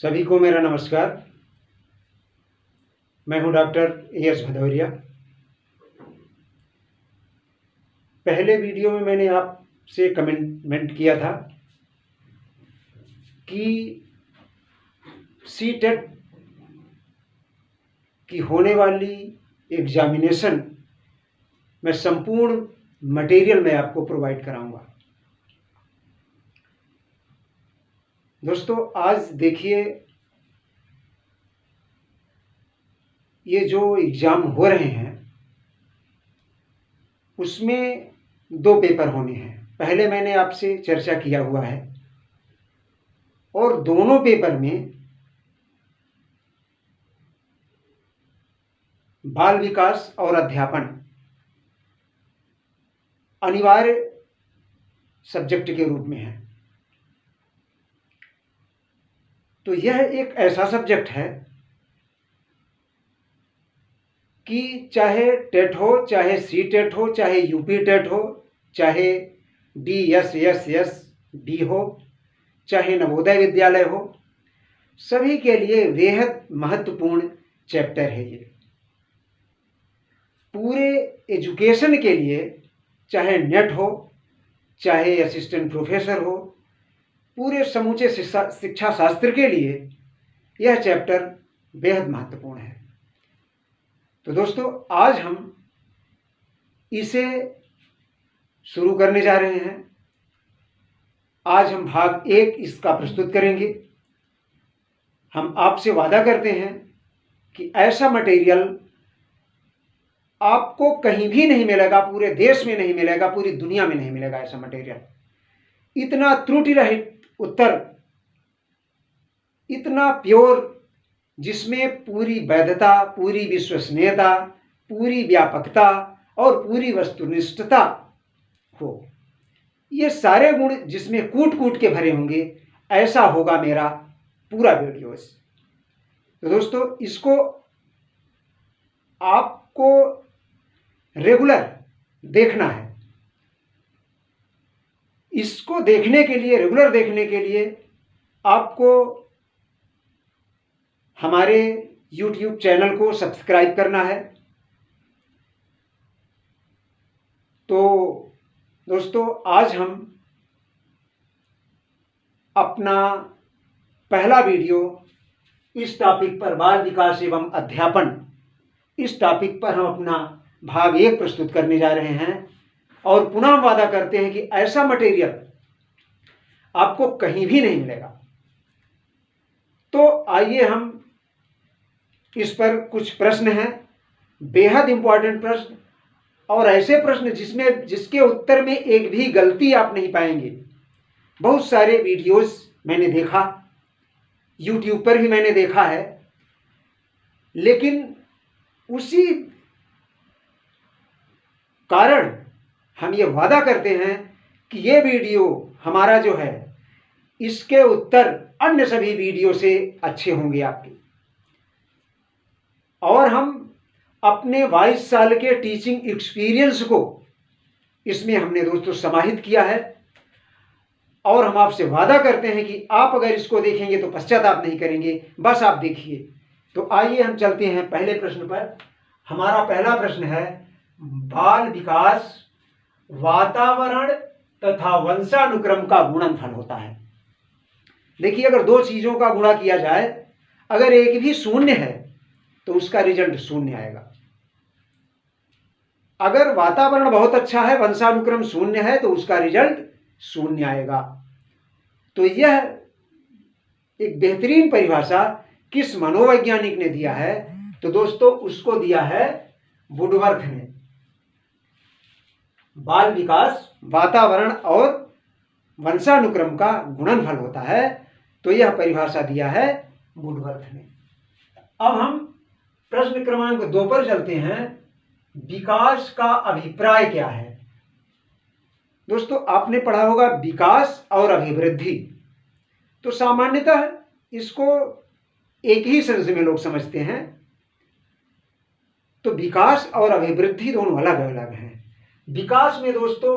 सभी को मेरा नमस्कार। मैं हूं डॉक्टर एस भदौरिया। पहले वीडियो में मैंने आपसे कमेंट किया था कि सीटेट की होने वाली एग्जामिनेशन में संपूर्ण मटेरियल मैं आपको प्रोवाइड कराऊंगा। दोस्तों, आज देखिए, ये जो एग्ज़ाम हो रहे हैं उसमें 2 पेपर होने हैं। पहले मैंने आपसे चर्चा किया हुआ है और दोनों पेपर में बाल विकास और अध्यापन अनिवार्य सब्जेक्ट के रूप में है। तो यह एक ऐसा सब्जेक्ट है कि चाहे टेट हो, चाहे सी टेट हो, चाहे यूपी टेट हो, चाहे DSSSD हो, चाहे नवोदय विद्यालय हो, सभी के लिए बेहद महत्वपूर्ण चैप्टर है। ये पूरे एजुकेशन के लिए, चाहे नेट हो, चाहे असिस्टेंट प्रोफेसर हो, पूरे समूचे शिक्षा शास्त्र के लिए यह चैप्टर बेहद महत्वपूर्ण है। तो दोस्तों, आज हम इसे शुरू करने जा रहे हैं। आज हम भाग 1 इसका प्रस्तुत करेंगे। हम आपसे वादा करते हैं कि ऐसा मटेरियल आपको कहीं भी नहीं मिलेगा, पूरे देश में नहीं मिलेगा, पूरी दुनिया में नहीं मिलेगा ऐसा मटेरियल। इतना त्रुटि रहित उत्तर, इतना प्योर, जिसमें पूरी वैधता, पूरी विश्वसनीयता, पूरी व्यापकता और पूरी वस्तुनिष्ठता हो। ये सारे गुण जिसमें कूट कूट के भरे होंगे, ऐसा होगा मेरा पूरा वीडियोस। तो दोस्तों, इसको आपको रेगुलर देखना है। इसको देखने के लिए, रेगुलर देखने के लिए आपको हमारे YouTube चैनल को सब्सक्राइब करना है। तो दोस्तों, आज हम अपना पहला वीडियो इस टॉपिक पर, बाल विकास एवं अध्यापन, इस टॉपिक पर हम अपना भाग 1 प्रस्तुत करने जा रहे हैं। और पुनः हम वादा करते हैं कि ऐसा मटेरियल आपको कहीं भी नहीं मिलेगा। तो आइए, हम इस पर कुछ प्रश्न हैं, बेहद इंपॉर्टेंट प्रश्न, और ऐसे प्रश्न जिसके उत्तर में एक भी गलती आप नहीं पाएंगे। बहुत सारे वीडियोस मैंने देखा, YouTube पर भी मैंने देखा है, लेकिन उसी कारण हम ये वादा करते हैं कि ये वीडियो हमारा जो है, इसके उत्तर अन्य सभी वीडियो से अच्छे होंगे आपके। और हम अपने 22 साल के टीचिंग एक्सपीरियंस को इसमें हमने दोस्तों समाहित किया है। और हम आपसे वादा करते हैं कि आप अगर इसको देखेंगे तो पश्चाताप नहीं करेंगे। बस आप देखिए। तो आइए हम चलते हैं पहले प्रश्न पर। हमारा पहला प्रश्न है, बाल विकास वातावरण तथा वंशानुक्रम का गुणनफल होता है। देखिए, अगर 2 चीजों का गुणा किया जाए, अगर एक भी शून्य है तो उसका रिजल्ट शून्य आएगा। अगर वातावरण बहुत अच्छा है, वंशानुक्रम शून्य है, तो उसका रिजल्ट शून्य आएगा। तो यह एक बेहतरीन परिभाषा किस मनोवैज्ञानिक ने दिया है? तो दोस्तों, उसको दिया है वुडवर्थ ने। बाल विकास वातावरण और वंशानुक्रम का गुणनफल होता है, तो यह परिभाषा दिया है वुडवर्थ ने। अब हम प्रश्न क्रमांक 2 पर चलते हैं। विकास का अभिप्राय क्या है? दोस्तों, आपने पढ़ा होगा विकास और अभिवृद्धि। तो सामान्यतः इसको एक ही सेंस में लोग समझते हैं। तो विकास और अभिवृद्धि दोनों अलग अलग हैं। विकास में दोस्तों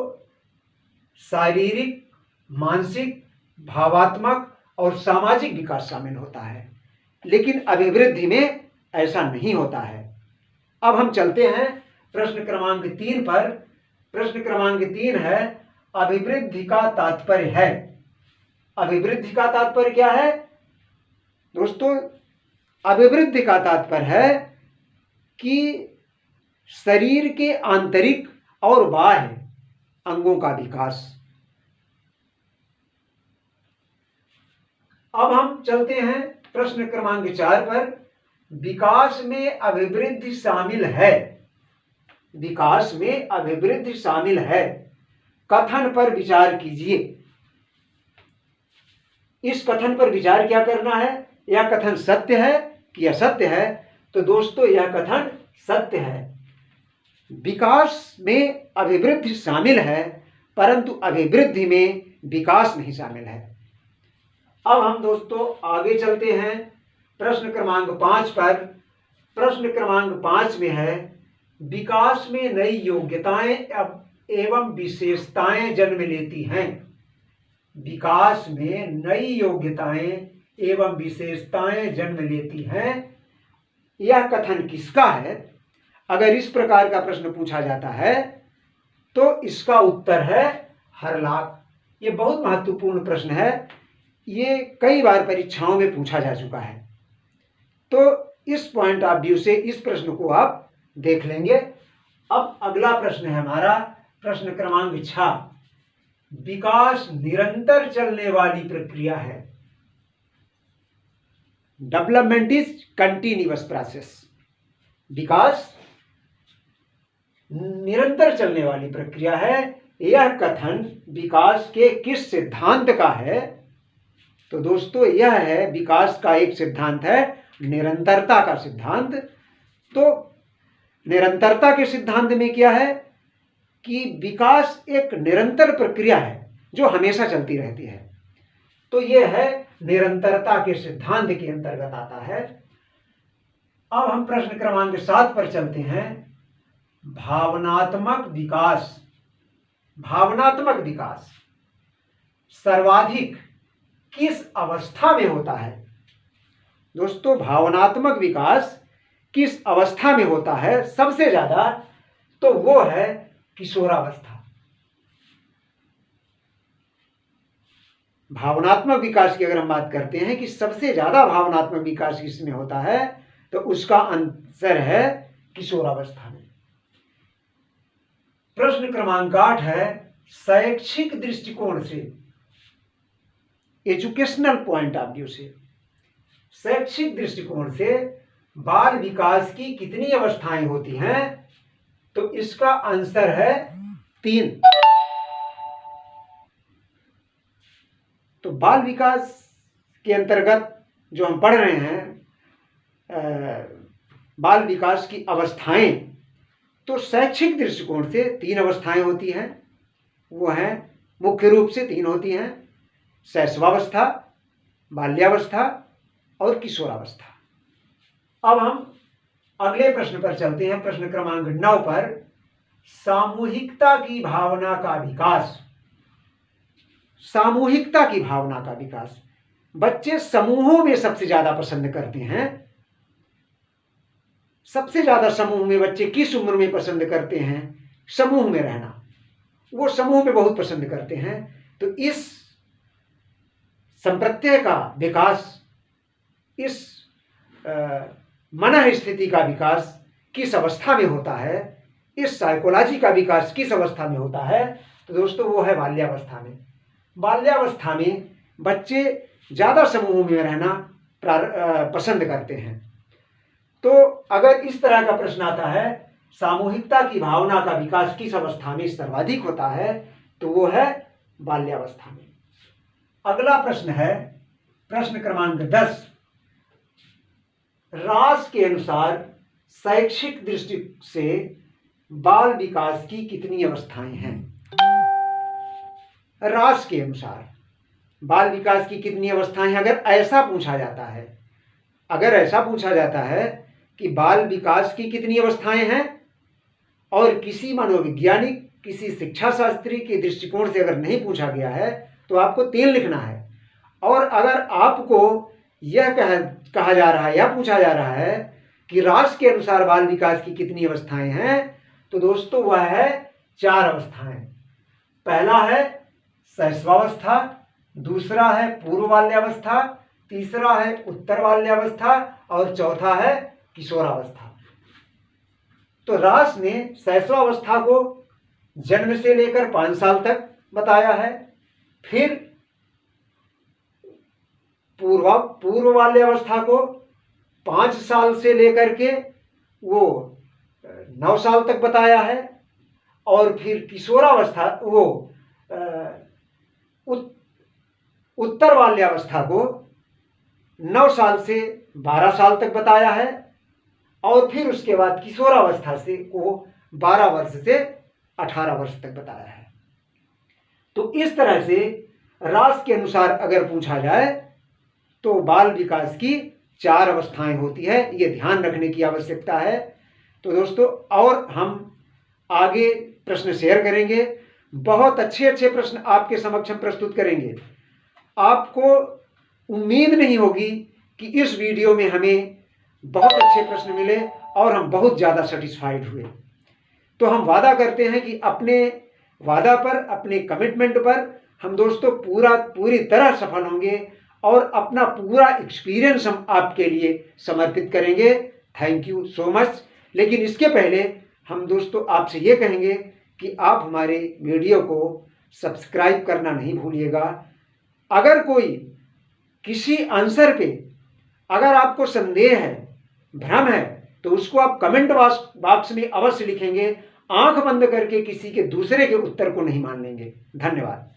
शारीरिक, मानसिक, भावात्मक और सामाजिक विकास शामिल होता है, लेकिन अभिवृद्धि में ऐसा नहीं होता है। अब हम चलते हैं प्रश्न क्रमांक 3 पर। प्रश्न क्रमांक 3 है, अभिवृद्धि का तात्पर्य है। अभिवृद्धि का तात्पर्य क्या है दोस्तों? अभिवृद्धि का तात्पर्य है कि शरीर के आंतरिक और बाह्य अंगों का विकास। अब हम चलते हैं प्रश्न क्रमांक 4 पर। विकास में अभिवृद्धि शामिल है। विकास में अभिवृद्धि शामिल है, कथन पर विचार कीजिए। इस कथन पर विचार क्या करना है? यह कथन सत्य है कि असत्य है? तो दोस्तों यह कथन सत्य है। विकास में अभिवृद्धि शामिल है, परंतु अभिवृद्धि में विकास नहीं शामिल है। अब हम दोस्तों आगे चलते हैं प्रश्न क्रमांक 5 पर। प्रश्न क्रमांक 5 में है, विकास में नई योग्यताएं एवं विशेषताएं जन्म लेती हैं। विकास में नई योग्यताएं एवं विशेषताएं जन्म लेती हैं। यह कथन किसका है? अगर इस प्रकार का प्रश्न पूछा जाता है तो इसका उत्तर है हरलाख। ये बहुत महत्वपूर्ण प्रश्न है, ये कई बार परीक्षाओं में पूछा जा चुका है। तो इस पॉइंट ऑफ व्यू से इस प्रश्न को आप देख लेंगे। अब अगला प्रश्न है हमारा प्रश्न क्रमांक 6। विकास निरंतर चलने वाली प्रक्रिया है। Development is continuous process. विकास निरंतर चलने वाली प्रक्रिया है। यह कथन विकास के किस सिद्धांत का है? तो दोस्तों यह है, विकास का एक सिद्धांत है निरंतरता का सिद्धांत। तो निरंतरता के सिद्धांत में क्या है कि विकास एक निरंतर प्रक्रिया है जो हमेशा चलती रहती है। तो यह है निरंतरता के सिद्धांत के अंतर्गत आता है। अब हम प्रश्न क्रमांक 7 पर चलते हैं। भावनात्मक विकास। भावनात्मक विकास सर्वाधिक किस अवस्था में होता है? दोस्तों भावनात्मक विकास किस अवस्था में होता है सबसे ज्यादा? तो वो है किशोरावस्था। भावनात्मक विकास की अगर हम बात करते हैं कि सबसे ज्यादा भावनात्मक विकास किसमें होता है, तो उसका आंसर है किशोरावस्था में। प्रश्न क्रमांक 8 है, शैक्षिक दृष्टिकोण से, एजुकेशनल पॉइंट ऑफ व्यू से, शैक्षिक दृष्टिकोण से बाल विकास की कितनी अवस्थाएं होती हैं? तो इसका आंसर है 3। तो बाल विकास के अंतर्गत जो हम पढ़ रहे हैं बाल विकास की अवस्थाएं, तो शैक्षिक दृष्टिकोण से 3 अवस्थाएं होती हैं। वो हैं, मुख्य रूप से 3 होती हैं, शैशवावस्था, बाल्यावस्था और किशोरावस्था। अब हम अगले प्रश्न पर चलते हैं, प्रश्न क्रमांक 9 पर। सामूहिकता की भावना का विकास। सामूहिकता की भावना का विकास बच्चे समूहों में सबसे ज्यादा पसंद करते हैं। सबसे ज्यादा समूह में बच्चे किस उम्र में पसंद करते हैं? समूह में रहना, वो समूह में बहुत पसंद करते हैं। तो इस संप्रत्यय का विकास, इस मन स्थिति का विकास किस अवस्था में होता है? इस साइकोलॉजी का विकास किस अवस्था में होता है? तो दोस्तों वो है बाल्यावस्था में। बाल्यावस्था में बच्चे ज़्यादा समूहों में रहना पसंद करते हैं। तो अगर इस तरह का प्रश्न आता है, सामूहिकता की भावना का विकास किस अवस्था में सर्वाधिक होता है? तो वो है बाल्यावस्था में। अगला प्रश्न है प्रश्न क्रमांक 10। रास के अनुसार शैक्षिक दृष्टि से बाल विकास की कितनी अवस्थाएं हैं? रास के अनुसार बाल विकास की कितनी अवस्थाएं हैं? अगर ऐसा पूछा जाता है, अगर ऐसा पूछा जाता है कि बाल विकास की कितनी अवस्थाएं हैं, और किसी मनोवैज्ञानिक, किसी शिक्षा शास्त्री के दृष्टिकोण से अगर नहीं पूछा गया है, तो आपको 3 लिखना है। और अगर आपको यह कहा जा रहा है या पूछा जा रहा है कि रास के अनुसार बाल विकास की कितनी अवस्थाएं हैं, तो दोस्तों वह है 4 अवस्थाएं। पहला है शैशवावस्था, दूसरा है पूर्व बाल्यावस्था, तीसरा है उत्तर बाल्यावस्था और चौथा है किशोरावस्था। तो रास ने शैशवावस्था को जन्म से लेकर 5 साल तक बताया है, फिर पूर्व बाल्यावस्था को 5 साल से लेकर के वो 9 साल तक बताया है, और फिर किशोरावस्था वो उत्तर बाल्यावस्था को 9 साल से 12 साल तक बताया है, और फिर उसके बाद किशोरावस्था से को 12 वर्ष से 18 वर्ष तक बताया है। तो इस तरह से रास के अनुसार अगर पूछा जाए तो बाल विकास की 4 अवस्थाएं होती है, ये ध्यान रखने की आवश्यकता है। तो दोस्तों और हम आगे प्रश्न शेयर करेंगे, बहुत अच्छे अच्छे प्रश्न आपके समक्ष हम प्रस्तुत करेंगे। आपको उम्मीद नहीं होगी कि इस वीडियो में हमें बहुत अच्छे प्रश्न मिले और हम बहुत ज़्यादा सेटिस्फाइड हुए। तो हम वादा करते हैं कि अपने वादा पर, अपने कमिटमेंट पर हम दोस्तों पूरी तरह सफल होंगे और अपना पूरा एक्सपीरियंस हम आपके लिए समर्पित करेंगे। Thank you so much. लेकिन इसके पहले हम दोस्तों आपसे ये कहेंगे कि आप हमारे वीडियो को सब्सक्राइब करना नहीं भूलिएगा। अगर कोई किसी आंसर पे अगर आपको संदेह है, भ्रम है, तो उसको आप कमेंट बॉक्स में अवश्य लिखेंगे। आंख बंद करके किसी के दूसरे के उत्तर को नहीं मान लेंगे। धन्यवाद।